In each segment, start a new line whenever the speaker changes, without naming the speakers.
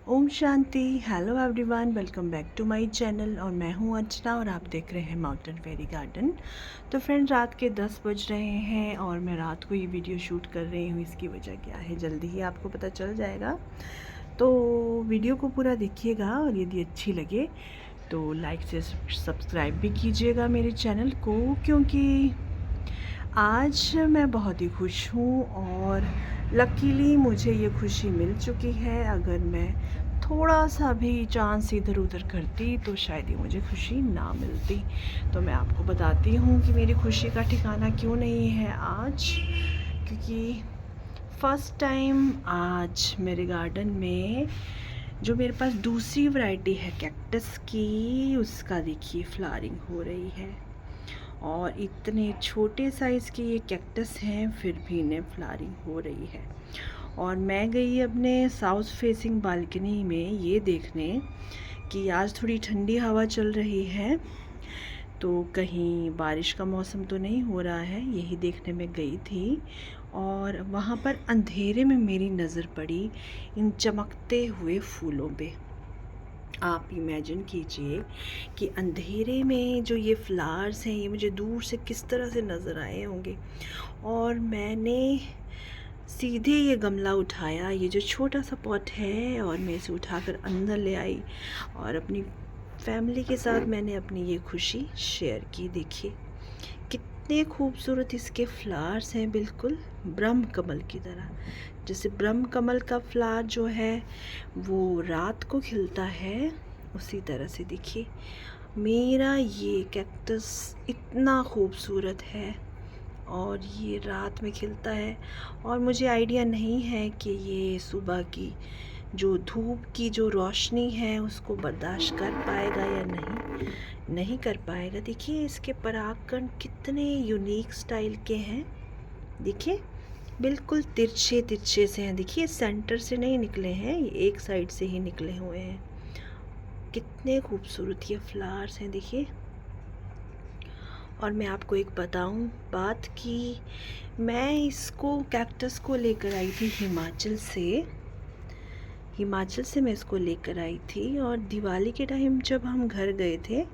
ओम शांति। Hello everyone, welcome back to my channel. और मैं हूं अर्चना और आप देख रहे हैं माउंटेन फेरी गार्डन। तो फ्रेंड, रात के 10 बज रहे हैं और मैं रात को ये वीडियो शूट कर रही हूँ। इसकी वजह क्या है जल्दी ही आपको पता चल जाएगा, तो वीडियो को पूरा देखिएगा। और यदि अच्छी लगे तो लाइक से सब्सक्राइब भी कीजिएगा मेरे चैनल को, क्योंकि आज मैं बहुत ही खुश हूँ और लकीली मुझे ये खुशी मिल चुकी है। अगर मैं थोड़ा सा भी चांस इधर उधर करती तो शायद ये मुझे खुशी ना मिलती। तो मैं आपको बताती हूँ कि मेरी खुशी का ठिकाना क्यों नहीं है आज, क्योंकि फ़र्स्ट टाइम आज मेरे गार्डन में जो मेरे पास दूसरी वैरायटी है कैक्टस की, उसका देखिए फ्लावरिंग हो रही है। और इतने छोटे साइज़ के ये कैक्टस हैं, फिर भी इन्हें फ्लावरिंग हो रही है। और मैं गई अपने साउथ फेसिंग बालकनी में ये देखने कि आज थोड़ी ठंडी हवा चल रही है, तो कहीं बारिश का मौसम तो नहीं हो रहा है, यही देखने में गई थी। और वहाँ पर अंधेरे में मेरी नज़र पड़ी इन चमकते हुए फूलों पे। आप इमेजिन कीजिए कि अंधेरे में जो ये फ्लावर्स हैं, ये मुझे दूर से किस तरह से नज़र आए होंगे। और मैंने सीधे ये गमला उठाया, ये जो छोटा सा पॉट है, और मैं इसे उठाकर अंदर ले आई और अपनी फैमिली के साथ मैंने अपनी ये खुशी शेयर की। देखिए कितने खूबसूरत इसके फ्लावर्स हैं, बिल्कुल ब्रह्म कमल की तरह। जैसे ब्रह्म कमल का फ्लावर जो है वो रात को खिलता है, उसी तरह से देखिए मेरा ये कैक्टस इतना खूबसूरत है और ये रात में खिलता है। और मुझे आइडिया नहीं है कि ये सुबह की जो धूप की जो रोशनी है उसको बर्दाश्त कर पाएगा या नहीं कर पाएगा। देखिए इसके परागकण कितने यूनिक स्टाइल के हैं। देखिए बिल्कुल तिरछे तिरछे से हैं। देखिए सेंटर से नहीं निकले हैं, ये एक साइड से ही निकले हुए हैं। कितने खूबसूरत ये फ्लावर्स हैं देखिए। और मैं आपको एक बताऊं बात कि मैं इसको कैक्टस को लेकर आई थी हिमाचल से मैं इसको लेकर आई थी। और दिवाली के टाइम जब हम घर गए थे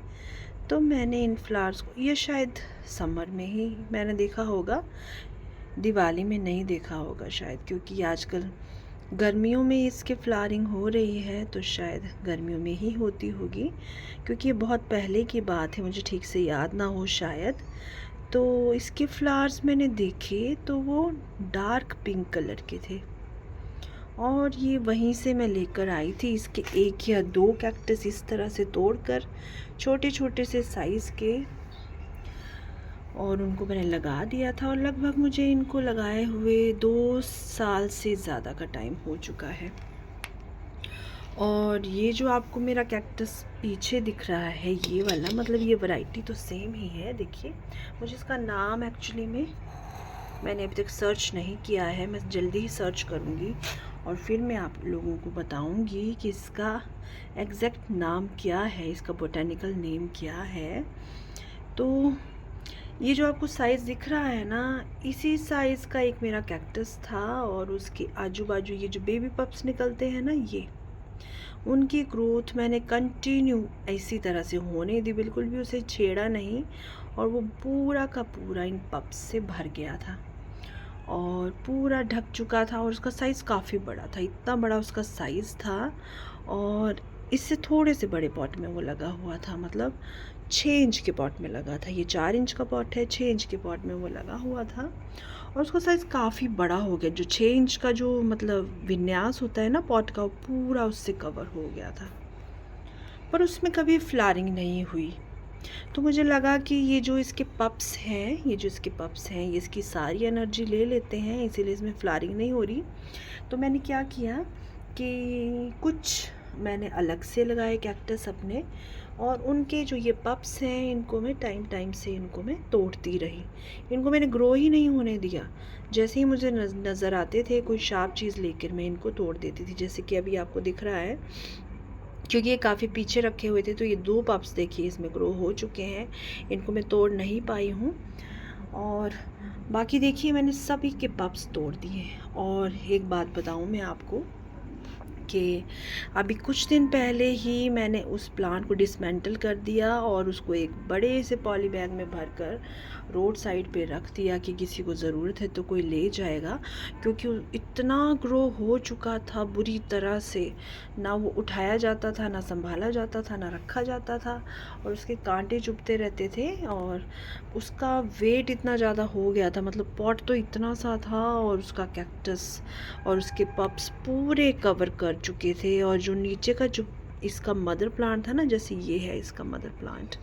तो मैंने इन फ्लावर्स को, ये शायद समर में ही मैंने देखा होगा, दिवाली में नहीं देखा होगा शायद, क्योंकि आजकल गर्मियों में इसके फ्लावरिंग हो रही है, तो शायद गर्मियों में ही होती होगी, क्योंकि ये बहुत पहले की बात है, मुझे ठीक से याद ना हो शायद। तो इसके फ्लावर्स मैंने देखे तो वो डार्क पिंक कलर के थे और ये वहीं से मैं लेकर आई थी। इसके एक या दो कैक्टस इस तरह से तोड़कर छोटे छोटे से साइज़ के, और उनको मैंने लगा दिया था। और लगभग मुझे इनको लगाए हुए 2 साल से ज़्यादा का टाइम हो चुका है। और ये जो आपको मेरा कैक्टस पीछे दिख रहा है, ये वाला, मतलब ये वैरायटी तो सेम ही है। देखिए मुझे इसका नाम एक्चुअली में मैंने अभी तक सर्च नहीं किया है, मैं जल्दी ही सर्च करूँगी और फिर मैं आप लोगों को बताऊँगी कि इसका एग्जैक्ट नाम क्या है, इसका बोटेनिकल नेम क्या है। तो ये जो आपको साइज़ दिख रहा है ना, इसी साइज़ का एक मेरा कैक्टस था। और उसके आजू बाजू ये जो बेबी पप्स निकलते हैं ना, ये उनकी ग्रोथ मैंने कंटिन्यू इसी तरह से होने दी, बिल्कुल भी उसे छेड़ा नहीं। और वो पूरा का पूरा इन पप्स से भर गया था और पूरा ढक चुका था। और उसका साइज़ काफ़ी बड़ा था, इतना बड़ा उसका साइज़ था। और इससे थोड़े से बड़े पॉट में वो लगा हुआ था, मतलब 6 इंच के पॉट में लगा था। ये 4 इंच का पॉट है, 6 इंच के पॉट में वो लगा हुआ था। और उसका साइज़ काफ़ी बड़ा हो गया, जो 6 इंच का जो मतलब विन्यास होता है ना पॉट का, वो पूरा उससे कवर हो गया था, पर उसमें कभी फ्लावरिंग नहीं हुई। तो मुझे लगा कि ये जो इसके पप्स हैं, ये इसकी सारी एनर्जी ले लेते हैं, इसीलिए इसमें फ्लावरिंग नहीं हो रही। तो मैंने क्या किया कि कुछ मैंने अलग से लगाए कैक्टस अपने, और उनके जो ये पप्स हैं इनको मैं टाइम से इनको मैं तोड़ती रही। इनको मैंने ग्रो ही नहीं होने दिया। जैसे ही मुझे नज़र आते थे कोई शार्प चीज़ लेकर, मैं इनको तोड़ देती थी। जैसे कि अभी आपको दिख रहा है, क्योंकि ये काफ़ी पीछे रखे हुए थे, तो ये 2 पप्स देखिए इसमें ग्रो हो चुके हैं, इनको मैं तोड़ नहीं पाई हूँ। और बाकी देखिए मैंने सभी के पप्स तोड़ दिए। और एक बात बताऊँ मैं आपको कि अभी कुछ दिन पहले ही मैंने उस प्लांट को डिसमेंटल कर दिया और उसको एक बड़े से पॉली बैग में भरकर रोड साइड पे रख दिया कि किसी को ज़रूरत है तो कोई ले जाएगा, क्योंकि इतना ग्रो हो चुका था बुरी तरह से, ना वो उठाया जाता था, ना संभाला जाता था, ना रखा जाता था, और उसके कांटे चुभते रहते थे और उसका वेट इतना ज़्यादा हो गया था, मतलब पॉट तो इतना सा था और उसका कैक्टस और उसके पप्स पूरे कवर कर चुके थे। और जो नीचे का जो इसका मदर प्लांट था ना, जैसे ये है इसका मदर प्लांट,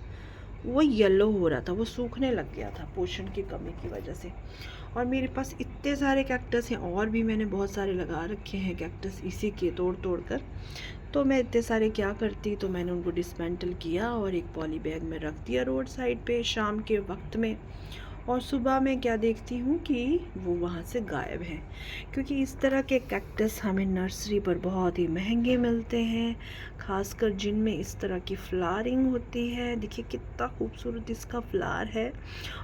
वो येलो हो रहा था, वो सूखने लग गया था पोषण की कमी की वजह से। और मेरे पास इतने सारे कैक्टस हैं, और भी मैंने बहुत सारे लगा रखे हैं कैक्टस इसी के तोड़ तोड़ कर। तो मैं इतने सारे क्या करती, तो मैंने उनको डिसमेंटल किया और एक पॉली बैग में रख दिया रोड साइड पे शाम के वक्त में। और सुबह मैं क्या देखती हूँ कि वो वहाँ से गायब है, क्योंकि इस तरह के कैक्टस हमें नर्सरी पर बहुत ही महंगे मिलते हैं, खासकर जिनमें इस तरह की फ्लावरिंग होती है। देखिए कितना खूबसूरत इसका फ्लावर है।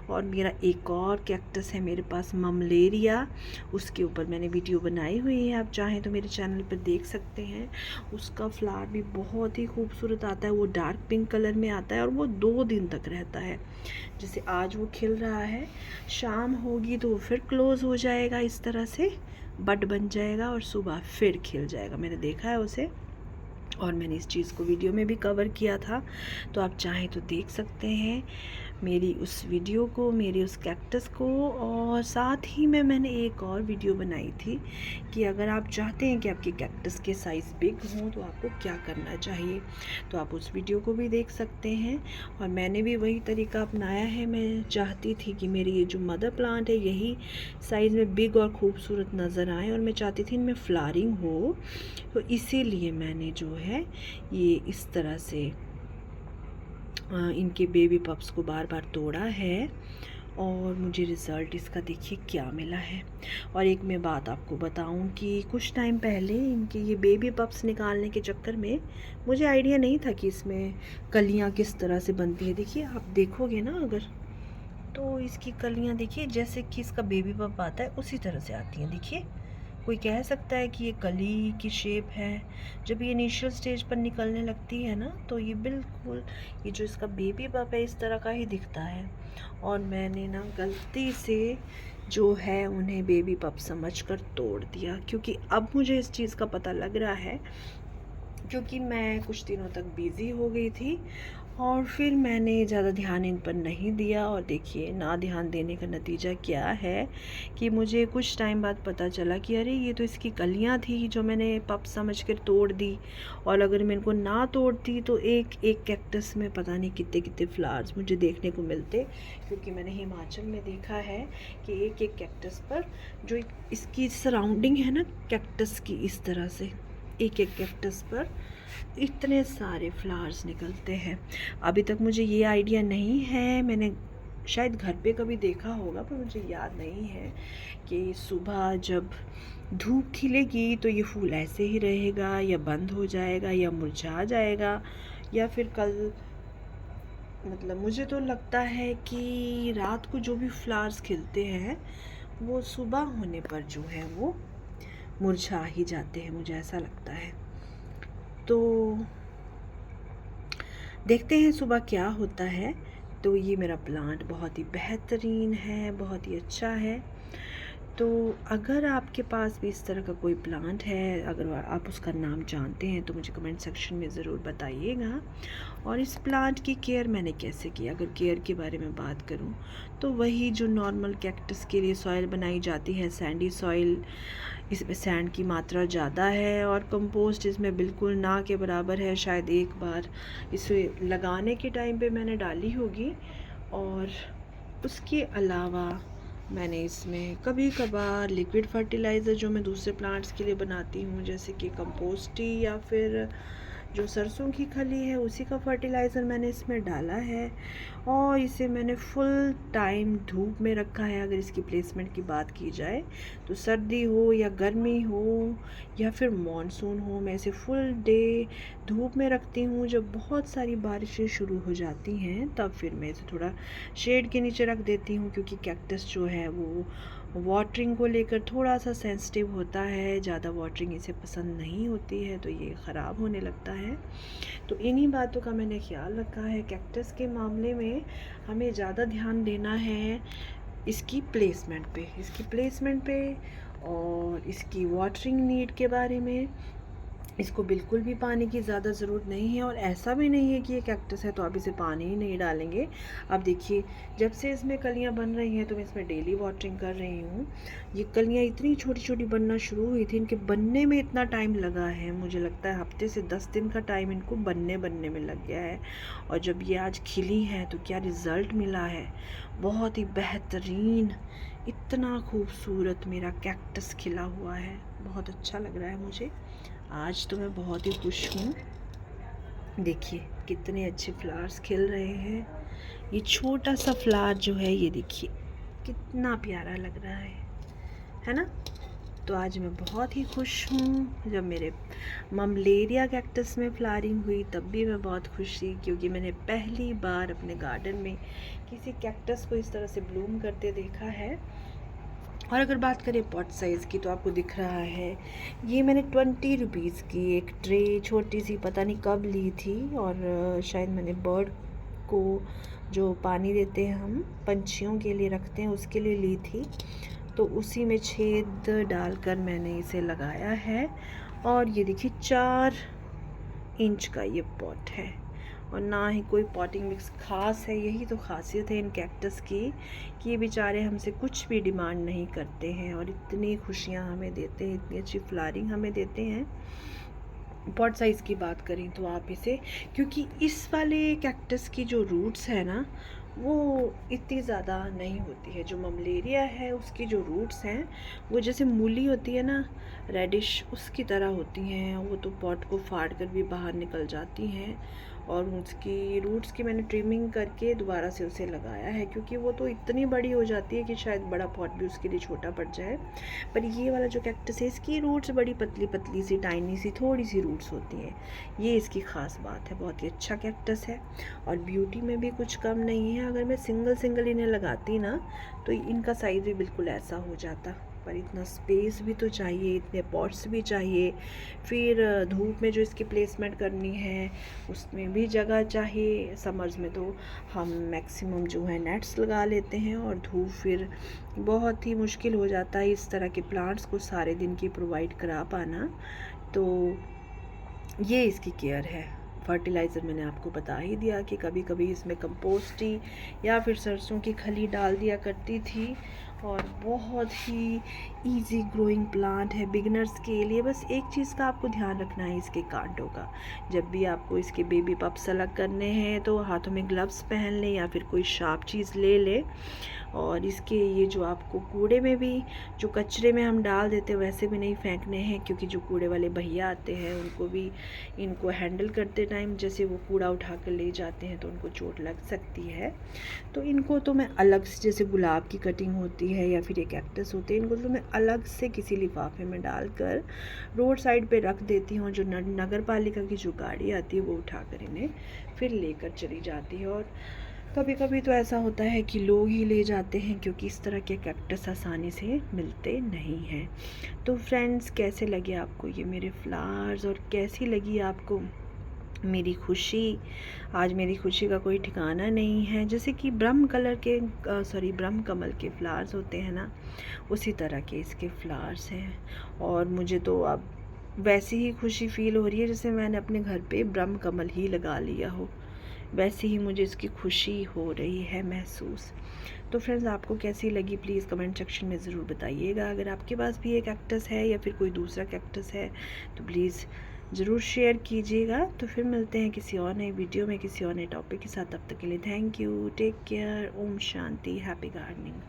और मेरा एक और कैक्टस है मेरे पास, ममलेरिया, उसके ऊपर मैंने वीडियो बनाई हुई है, आप चाहें तो मेरे चैनल पर देख सकते हैं। उसका फ्लावर भी बहुत ही खूबसूरत आता है, वो डार्क पिंक कलर में आता है और वो 2 दिन तक रहता है। जैसे आज वो खिल रहा है, शाम होगी तो वो फिर क्लोज़ हो जाएगा, इस तरह से बड बन जाएगा और सुबह फिर खिल जाएगा। मैंने देखा है उसे और मैंने इस चीज़ को वीडियो में भी कवर किया था, तो आप चाहें तो देख सकते हैं मेरी उस वीडियो को, मेरे उस कैक्टस को। और साथ ही में मैंने एक और वीडियो बनाई थी कि अगर आप चाहते हैं कि आपके कैक्टस के साइज़ बिग हों तो आपको क्या करना चाहिए, तो आप उस वीडियो को भी देख सकते हैं। और मैंने भी वही तरीका अपनाया है। मैं चाहती थी कि मेरी ये जो मदर प्लांट है यही साइज़ में बिग और ख़ूबसूरत नज़र आए, और मैं चाहती थी इनमें फ्लावरिंग हो, तो इसीलिए मैंने जो है ये इस तरह से इनके बेबी पप्स को बार बार तोड़ा है। और मुझे रिज़ल्ट इसका देखिए क्या मिला है। और एक मैं बात आपको बताऊं कि कुछ टाइम पहले इनके ये बेबी पप्स निकालने के चक्कर में मुझे आइडिया नहीं था कि इसमें कलियां किस तरह से बनती है। देखिए आप देखोगे ना अगर, तो इसकी कलियां देखिए जैसे कि इसका बेबी पप आता है उसी तरह से आती हैं। देखिए कोई कह सकता है कि ये कली की शेप है। जब ये इनिशियल स्टेज पर निकलने लगती है ना, तो ये बिल्कुल ये जो इसका बेबी पप है इस तरह का ही दिखता है। और मैंने ना गलती से जो है उन्हें बेबी पप समझकर तोड़ दिया, क्योंकि अब मुझे इस चीज़ का पता लग रहा है, क्योंकि मैं कुछ दिनों तक बिज़ी हो गई थी और फिर मैंने ज़्यादा ध्यान इन पर नहीं दिया। और देखिए ना ध्यान देने का नतीजा क्या है कि मुझे कुछ टाइम बाद पता चला कि अरे ये तो इसकी कलियां थी जो मैंने पप समझ कर तोड़ दी। और अगर मैं इनको ना तोड़ती तो एक एक कैक्टस में पता नहीं कितने कितने फ्लावर्स मुझे देखने को मिलते, क्योंकि मैंने हिमाचल में देखा है कि एक एक कैक्टस पर जो इसकी सराउंडिंग है ना कैक्टस की, इस तरह से एक एक कैक्टस पर इतने सारे फ्लावर्स निकलते हैं। अभी तक मुझे ये आइडिया नहीं है, मैंने शायद घर पे कभी देखा होगा पर मुझे याद नहीं है कि सुबह जब धूप खिलेगी तो ये फूल ऐसे ही रहेगा या बंद हो जाएगा या मुरझा जाएगा, या फिर कल, मतलब मुझे तो लगता है कि रात को जो भी फ्लावर्स खिलते हैं वो सुबह होने पर जो है वो मुरझा ही जाते हैं, मुझे ऐसा लगता है। तो देखते हैं सुबह क्या होता है। तो ये मेरा प्लांट बहुत ही बेहतरीन है, बहुत ही अच्छा है। तो अगर आपके पास भी इस तरह का कोई प्लांट है, अगर आप उसका नाम जानते हैं तो मुझे कमेंट सेक्शन में ज़रूर बताइएगा। और इस प्लांट की केयर मैंने कैसे की, अगर केयर के बारे में बात करूं तो वही जो नॉर्मल कैक्टस के लिए सॉइल बनाई जाती है, सैंडी सॉइल, इसमें सैंड की मात्रा ज़्यादा है और कंपोस्ट इसमें बिल्कुल ना के बराबर है। शायद एक बार इसे लगाने के टाइम पे मैंने डाली होगी, और उसके अलावा मैंने इसमें कभी कभार लिक्विड फर्टिलाइज़र जो मैं दूसरे प्लांट्स के लिए बनाती हूँ, जैसे कि कंपोस्ट ही या फिर जो सरसों की खली है उसी का फर्टिलाइज़र मैंने इसमें डाला है। और इसे मैंने फुल टाइम धूप में रखा है। अगर इसकी प्लेसमेंट की बात की जाए तो सर्दी हो या गर्मी हो या फिर मॉनसून हो, मैं इसे फुल डे धूप में रखती हूँ। जब बहुत सारी बारिशें शुरू हो जाती हैं तब फिर मैं इसे थोड़ा शेड के नीचे रख देती हूँ, क्योंकि कैक्टस जो है वो वाटरिंग को लेकर थोड़ा सा सेंसिटिव होता है, ज़्यादा वाटरिंग इसे पसंद नहीं होती है तो ये ख़राब होने लगता है। तो इन्हीं बातों का मैंने ख्याल रखा है। कैक्टस के मामले में हमें ज़्यादा ध्यान देना है इसकी प्लेसमेंट पे और इसकी वाटरिंग नीड के बारे में। इसको बिल्कुल भी पानी की ज़्यादा ज़रूरत नहीं है और ऐसा भी नहीं है कि ये कैक्टस है तो आप इसे पानी ही नहीं डालेंगे। अब देखिए, जब से इसमें कलियां बन रही हैं तो मैं इसमें डेली वाटरिंग कर रही हूँ। ये कलियां इतनी छोटी छोटी बनना शुरू हुई थी, इनके बनने में इतना टाइम लगा है, मुझे लगता है हफ्ते से 10 दिन का टाइम इनको बनने में लग गया है। और जब ये आज खिली हैं तो क्या रिज़ल्ट मिला है, बहुत ही बेहतरीन, इतना खूबसूरत मेरा कैक्टस खिला हुआ है। बहुत अच्छा लग रहा है मुझे, आज तो मैं बहुत ही खुश हूँ। देखिए कितने अच्छे फ्लावर्स खिल रहे हैं। ये छोटा सा फ्लावर जो है ये देखिए कितना प्यारा लग रहा है ना। तो आज मैं बहुत ही खुश हूँ। जब मेरे ममलेरिया कैक्टस में फ्लावरिंग हुई तब भी मैं बहुत खुश थी, क्योंकि मैंने पहली बार अपने गार्डन में किसी कैक्टस को इस तरह से ब्लूम करते देखा है। और अगर बात करें पॉट साइज़ की तो आपको दिख रहा है ये मैंने 20 रुपीज़ की एक ट्रे छोटी सी, पता नहीं कब ली थी, और शायद मैंने बर्ड को जो पानी देते हैं हम पंछियों के लिए रखते हैं उसके लिए ली थी। तो उसी में छेद डालकर मैंने इसे लगाया है। और ये देखिए 4 इंच का ये पॉट है और ना ही कोई पॉटिंग मिक्स खास है। यही तो खासियत है इन कैक्टस की कि ये बेचारे हमसे कुछ भी डिमांड नहीं करते हैं और इतनी खुशियाँ हमें देते हैं, इतनी अच्छी फ्लावरिंग हमें देते हैं। पॉट साइज़ की बात करें तो आप इसे, क्योंकि इस वाले कैक्टस की जो रूट्स है ना वो इतनी ज़्यादा नहीं होती है। जो ममलेरिया है उसकी जो रूट्स हैं वो जैसे मूली होती है ना, रेडिश, उसकी तरह होती हैं। वो तो पॉट को फाड़ कर भी बाहर निकल जाती हैं और उसकी रूट्स की मैंने ट्रिमिंग करके दोबारा से उसे लगाया है, क्योंकि वो तो इतनी बड़ी हो जाती है कि शायद बड़ा पॉट भी उसके लिए छोटा पड़ जाए। पर ये वाला जो कैक्टस है इसकी रूट्स बड़ी पतली पतली सी, टाइनी सी, थोड़ी सी रूट्स होती हैं। ये इसकी ख़ास बात है। बहुत ही अच्छा कैक्टस है और ब्यूटी में भी कुछ कम नहीं है। अगर मैं सिंगल इन्हें लगाती ना तो इनका साइज़ भी बिल्कुल ऐसा हो जाता। पर इतना स्पेस भी तो चाहिए, इतने पॉट्स भी चाहिए, फिर धूप में जो इसकी प्लेसमेंट करनी है उसमें भी जगह चाहिए। समर्स में तो हम मैक्सिमम जो है नेट्स लगा लेते हैं और धूप फिर बहुत ही मुश्किल हो जाता है इस तरह के प्लांट्स को सारे दिन की प्रोवाइड करा पाना। तो ये इसकी केयर है। फर्टिलाइज़र मैंने आपको बता ही दिया कि कभी कभी इसमें कंपोस्ट ही या फिर सरसों की खली डाल दिया करती थी। और बहुत ही इजी ग्रोइंग प्लांट है बिगिनर्स के लिए। बस एक चीज़ का आपको ध्यान रखना है इसके कांटों का। जब भी आपको इसके बेबी पप्स अलग करने हैं तो हाथों में ग्लव्स पहन लें या फिर कोई शार्प चीज़ ले लें। और इसके ये जो आपको कूड़े में भी, जो कचरे में हम डाल देते हैं वैसे भी नहीं फेंकने हैं, क्योंकि जो कूड़े वाले भैया आते हैं उनको भी इनको हैंडल करते टाइम जैसे वो कूड़ा उठा कर ले जाते हैं तो उनको चोट लग सकती है। तो इनको तो मैं अलग से, जैसे गुलाब की कटिंग होती है या फिर ये कैक्टस होते हैं, इनको तो मैं अलग से किसी लिफाफे में डालकर रोड साइड पे रख देती हूँ। जो नगर पालिका की जो गाड़ी आती है वो उठाकर इन्हें फिर लेकर चली जाती है। और कभी कभी तो ऐसा होता है कि लोग ही ले जाते हैं, क्योंकि इस तरह के कैक्टस आसानी से मिलते नहीं हैं। तो फ्रेंड्स, कैसे लगे आपको ये मेरे फ्लावर्स और कैसी लगी आपको मेरी खुशी? आज मेरी खुशी का कोई ठिकाना नहीं है। जैसे कि ब्रह्म कमल के फ्लावर्स होते हैं ना, उसी तरह के इसके फ्लावर्स हैं। और मुझे तो अब वैसी ही खुशी फील हो रही है जैसे मैंने अपने घर पे ब्रह्म कमल ही लगा लिया हो, वैसे ही मुझे इसकी खुशी हो रही है महसूस। तो फ्रेंड्स, आपको कैसी लगी प्लीज़ कमेंट सेक्शन में ज़रूर बताइएगा। अगर आपके पास भी ये कैक्टस है या फिर कोई दूसरा कैक्टस है तो प्लीज़ ज़रूर शेयर कीजिएगा। तो फिर मिलते हैं किसी और नई वीडियो में किसी और नए टॉपिक के साथ। तब तक के लिए थैंक यू, टेक केयर, ओम शांति, हैप्पी गार्डनिंग।